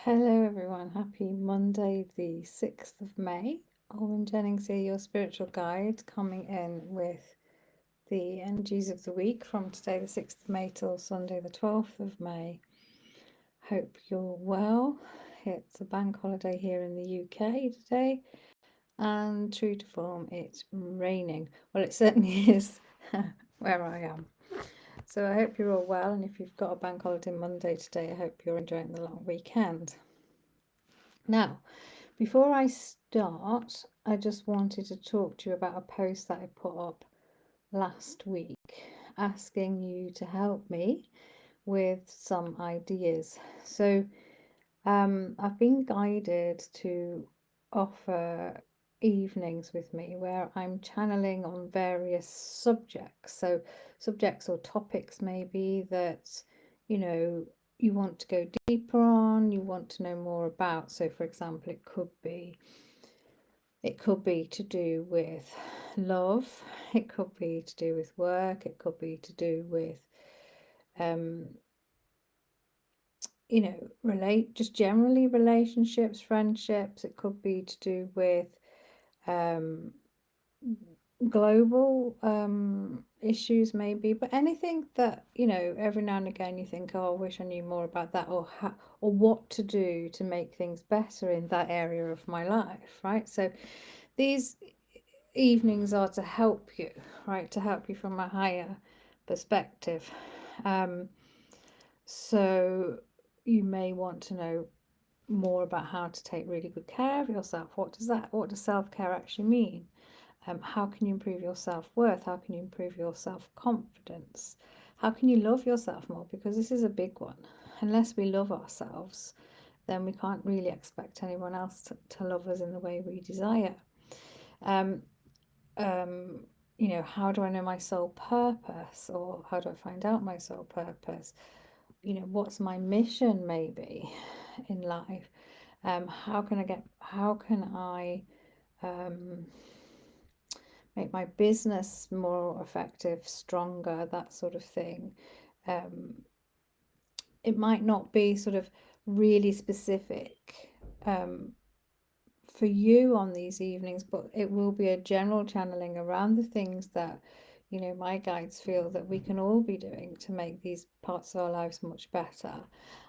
Hello, everyone. Happy Monday, the 6th of May. Alwyn Jennings here, your spiritual guide, coming in with the energies of the week from today, the 6th of May, till Sunday, the 12th of May. Hope you're well. It's a bank holiday here in the UK today, and true to form, it's raining. Well, it certainly is where I am. So I hope you're all well, and if you've got a bank holiday Monday today, I hope you're enjoying the long weekend. Now, before I start, I just wanted to talk to you about a post that I put up last week asking you to help me with some ideas. So, I've been guided to offer evenings with me where I'm channeling on various subjects. So, subjects or topics maybe that, you want to go deeper on, you want to know more about. So, for example, it could be to do with love, it could be to do with work, it could be to do with um just generally relationships, friendships. It could be to do with um, global issues, maybe, but anything that, every now and again you think, oh, I wish I knew more about that, or what to do to make things better in that area of my life, right? So these evenings are to help you, right? To help you from a higher perspective. Um, so you may want to know more about how to take really good care of yourself. What does self-care actually mean? How can you improve your self-worth? How can you improve your self-confidence? How can you love yourself more? Because this is a big one. Unless we love ourselves, then we can't really expect anyone else to love us in the way we desire. Um, how do I know my soul purpose? Or how do I find out my soul purpose? What's my mission maybe in life? How can I make my business more effective, stronger, that sort of thing. Um, it might not be sort of really specific for you on these evenings, but it will be a general channeling around the things that, my guides feel that we can all be doing to make these parts of our lives much better.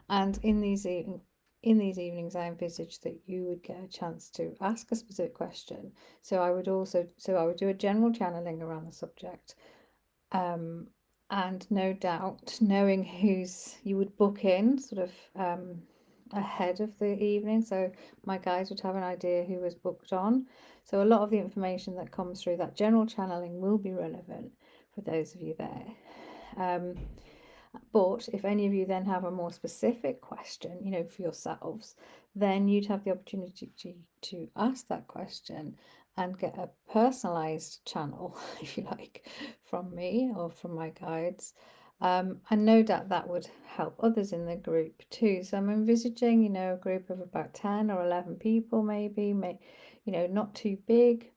And in these evenings, I envisage that you would get a chance to ask a specific question. So I would do a general channeling around the subject. And no doubt, knowing who's you would book in sort of ahead of the evening, so my guides would have an idea who was booked on. So a lot of the information that comes through that general channeling will be relevant for those of you there. But if any of you then have a more specific question, for yourselves, then you'd have the opportunity to ask that question and get a personalized channel, if you like, from me or from my guides. And no doubt that would help others in the group too. So I'm envisaging, a group of about 10 or 11 people, maybe, not too big.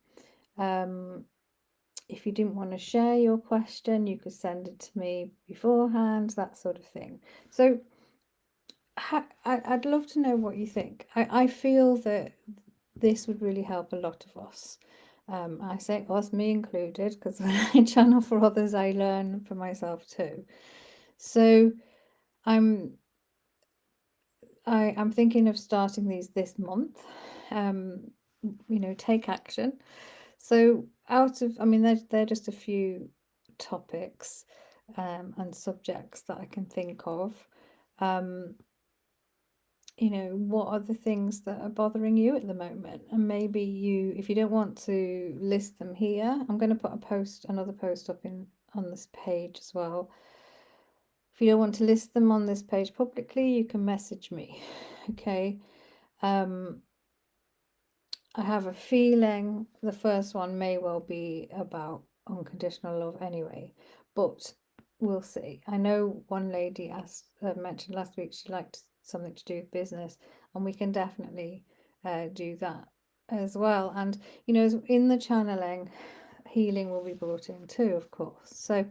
If you didn't want to share your question, you could send it to me beforehand, that sort of thing. So I'd love to know what you think. I feel that this would really help a lot of us. I say us, me included, because when I channel for others, I learn for myself too. So I'm thinking of starting these this month. Take action. So they're just a few topics and subjects that I can think of. What are the things that are bothering you at the moment? And maybe if you don't want to list them here, I'm going to put another post up on this page as well. If you don't want to list them on this page publicly, you can message me. Okay. I have a feeling the first one may well be about unconditional love anyway, but we'll see. I know one lady mentioned last week she liked something to do with business, and we can definitely do that as well. And in the channeling, healing will be brought in too, of course. So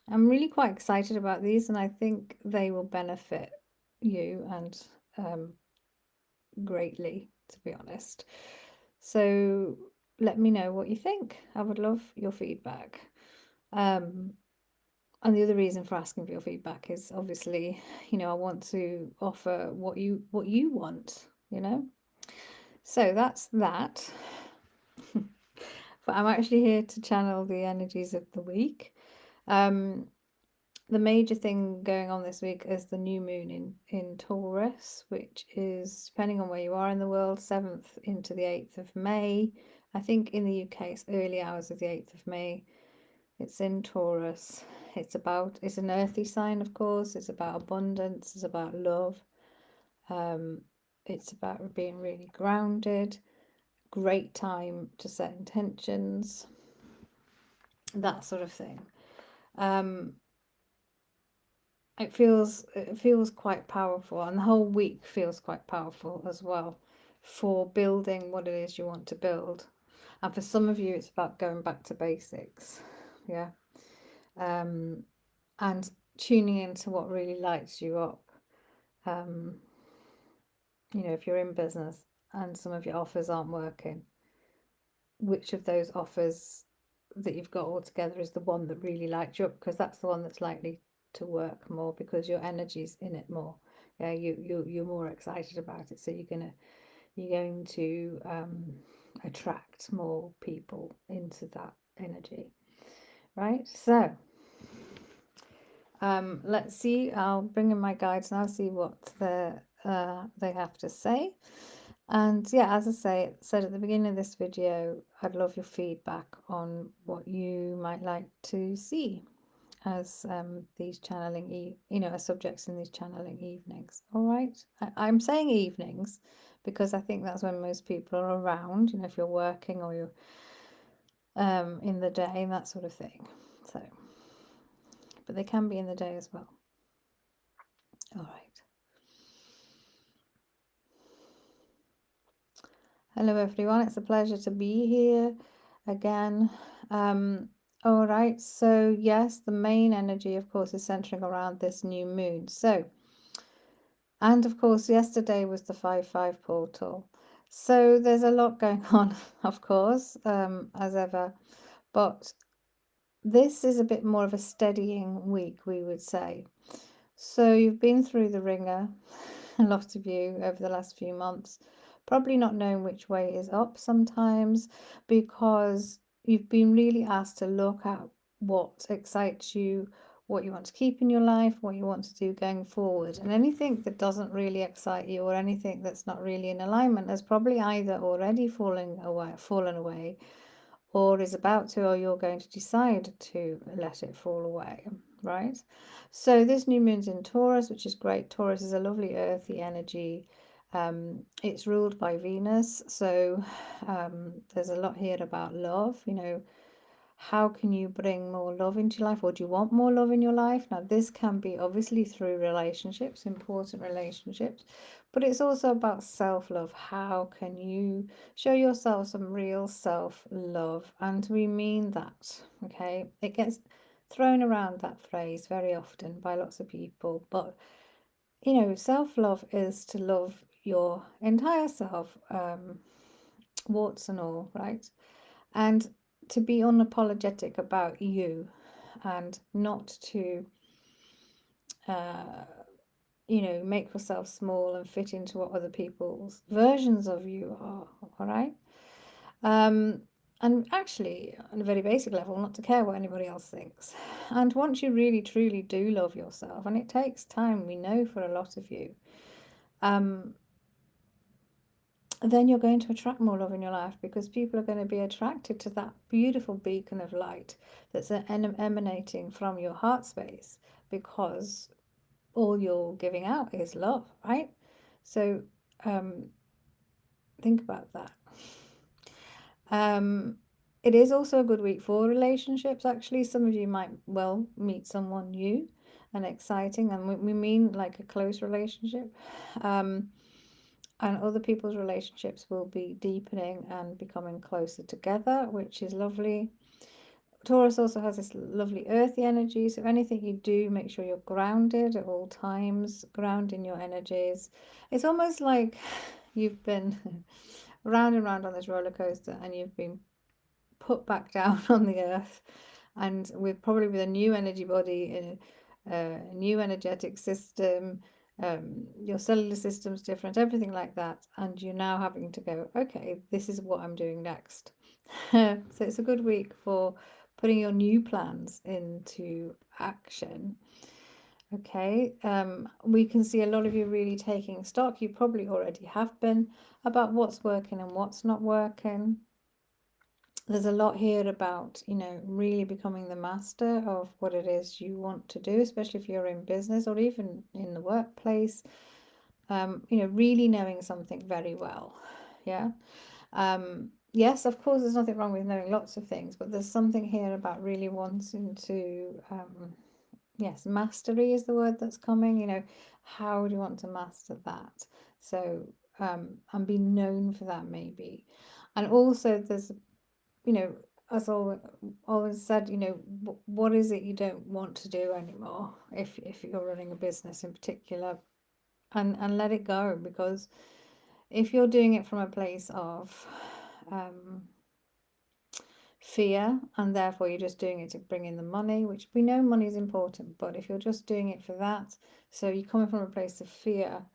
I'm really quite excited about these, and I think they will benefit you and greatly, to be honest. So let me know what you think. I would love your feedback. And the other reason for asking for your feedback is obviously, I want to offer what you want, So that's that. But I'm actually here to channel the energies of the week. The major thing going on this week is the new moon in Taurus, which is, depending on where you are in the world, 7th into the 8th of May. I think in the UK it's early hours of the 8th of May. It's in Taurus. It's an earthy sign, of course. It's about abundance. It's about love. It's about being really grounded. Great time to set intentions. That sort of thing. It feels quite powerful, and the whole week feels quite powerful as well for building what it is you want to build. And for some of you, it's about going back to basics, yeah, and tuning into what really lights you up. If you're in business and some of your offers aren't working, which of those offers that you've got all together is the one that really lights you up, because that's the one that's likely to work more because your energy's in it more. Yeah, you're more excited about it, so you're going to attract more people into that energy, right? So let's see. I'll bring in my guides now, see what they have to say. And yeah, as I said at the beginning of this video, I'd love your feedback on what you might like to see as these channeling, as subjects in these channeling evenings. All right. I'm saying evenings because I think that's when most people are around, if you're working or you're in the day and that sort of thing. So, but they can be in the day as well. All right. Hello everyone, it's a pleasure to be here again. All right, so yes, the main energy, of course, is centering around this new moon. So, and of course, yesterday was the 5-5 portal. So there's a lot going on, of course, as ever. But this is a bit more of a steadying week, we would say. So you've been through the ringer, a lot of you, over the last few months, probably not knowing which way is up sometimes, because you've been really asked to look at what excites you, what you want to keep in your life, what you want to do going forward. And anything that doesn't really excite you or anything that's not really in alignment has probably either already fallen away, or is about to, or you're going to decide to let it fall away, right? So this new moon's in Taurus, which is great. Taurus is a lovely earthy energy. It's ruled by Venus, so there's a lot here about love. How can you bring more love into your life, or do you want more love in your life? Now, this can be obviously through relationships, important relationships, but it's also about self-love. How can you show yourself some real self-love? And we mean that, okay? It gets thrown around, that phrase, very often by lots of people, but self-love is to love your entire self, warts and all, right? And to be unapologetic about you, and not to make yourself small and fit into what other people's versions of you are. All right. And actually, on a very basic level, not to care what anybody else thinks. And once you really truly do love yourself, and it takes time, we know, for a lot of you, then you're going to attract more love in your life, because people are going to be attracted to that beautiful beacon of light that's emanating from your heart space, because all you're giving out is love, right? So think about that. It is also a good week for relationships, actually. Some of you might well meet someone new and exciting, and we mean like a close relationship. And other people's relationships will be deepening and becoming closer together, which is lovely. Taurus also has this lovely earthy energy, so anything you do, make sure you're grounded at all times, grounding your energies. It's almost like you've been round and round on this roller coaster and you've been put back down on the earth, and with probably with a new energy body, a new energetic system, your cellular system's different, everything like that, and you're now having to go, okay, this is what I'm doing next. So it's a good week for putting your new plans into action. Okay, we can see a lot of you really taking stock. You probably already have been, about what's working and what's not working. There's a lot here about, really becoming the master of what it is you want to do, especially if you're in business or even in the workplace. Really knowing something very well. Yeah. Yes, of course, there's nothing wrong with knowing lots of things, but there's something here about really wanting to, yes, mastery is the word that's coming. How do you want to master that? So, and be known for that maybe. And also there's, as always said, what is it you don't want to do anymore if you're running a business in particular, and let it go, because if you're doing it from a place of fear, and therefore you're just doing it to bring in the money, which we know money is important, but if you're just doing it for that, so you're coming from a place of fear,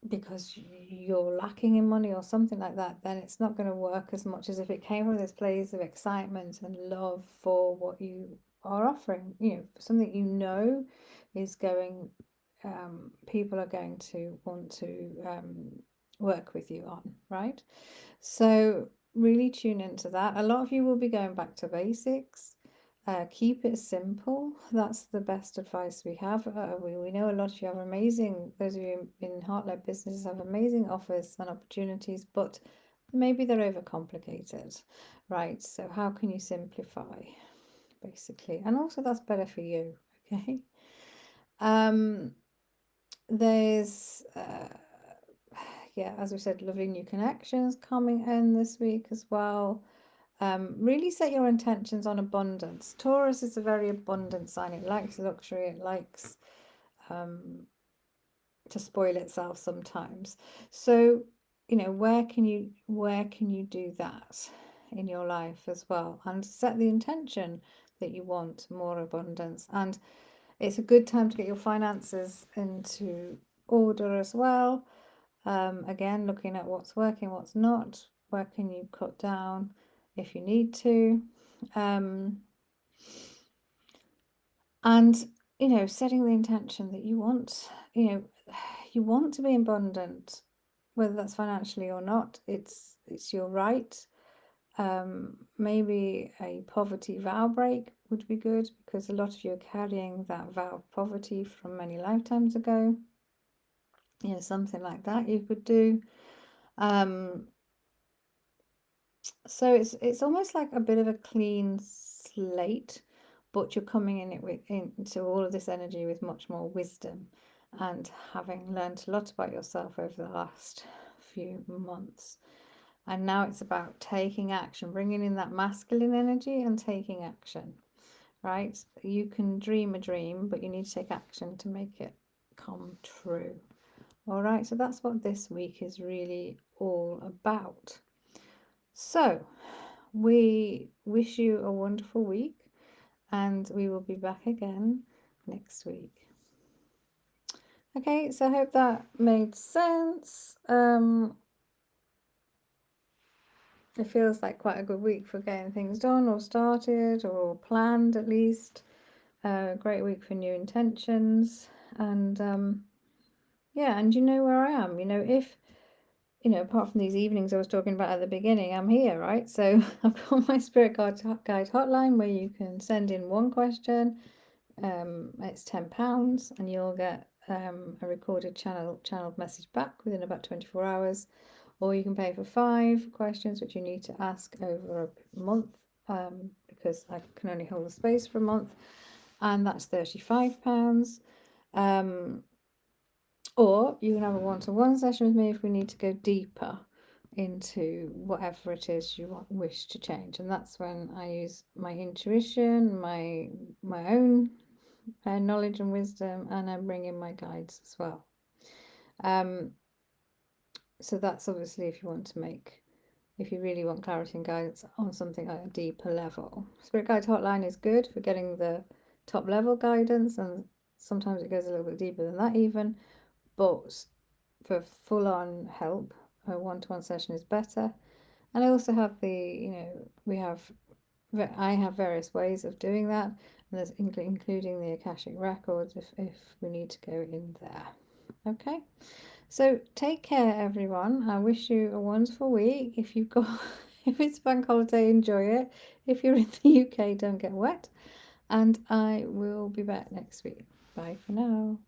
because you're lacking in money or something like that, then it's not going to work as much as if it came from this place of excitement and love for what you are offering, something is going, people are going to want to work with you on, right? So really tune into that. A lot of you will be going back to basics. Keep it simple. That's the best advice we have. We know a lot of you have amazing, those of you in heart-led businesses have amazing offers and opportunities, but maybe they're overcomplicated, right? So how can you simplify, basically? And also that's better for you, okay? There's yeah, as we said, lovely new connections coming in this week as well. Really set your intentions on abundance. Taurus is a very abundant sign. It likes luxury. It likes to spoil itself sometimes. So, where can you do that in your life as well, and set the intention that you want more abundance. And it's a good time to get your finances into order as well. Again, looking at what's working, what's not, where can you cut down if you need to. And, setting the intention that you want, you want to be abundant, whether that's financially or not. It's your right. Maybe a poverty vow break would be good, because a lot of you are carrying that vow of poverty from many lifetimes ago. Something like that you could do. So it's almost like a bit of a clean slate, but you're coming into all of this energy with much more wisdom, and having learned a lot about yourself over the last few months. And now it's about taking action, bringing in that masculine energy and taking action, right? You can dream a dream, but you need to take action to make it come true. All right, so that's what this week is really all about. So we wish you a wonderful week, and we will be back again next week. Okay, so I hope that made sense. It feels like quite a good week for getting things done or started or planned, at least. Great week for new intentions. And yeah, and you know where I am. If apart from these evenings I was talking about at the beginning, I'm here, right? So I've got my Spirit Guide hotline, where you can send in one question. It's £10, and you'll get a recorded channeled message back within about 24 hours. Or you can pay for 5 questions, which you need to ask over a month, because I can only hold the space for a month, and that's £35. Or you can have a one-to-one session with me if we need to go deeper. into whatever it is you wish to change. And that's when I use my intuition, my own knowledge and wisdom, and I bring in my guides as well. So that's obviously if you really want clarity and guidance on something at a deeper level. Spirit Guide Hotline is good for getting the top level guidance, and sometimes it goes a little bit deeper than that even, but for full-on help, a one-to-one session is better. And I also have I have various ways of doing that, and there's including the Akashic Records if we need to go in there. Okay, so take care, everyone. I wish you a wonderful week. If it's bank holiday, enjoy it. If you're in the UK, don't get wet. And I will be back next week. Bye for now.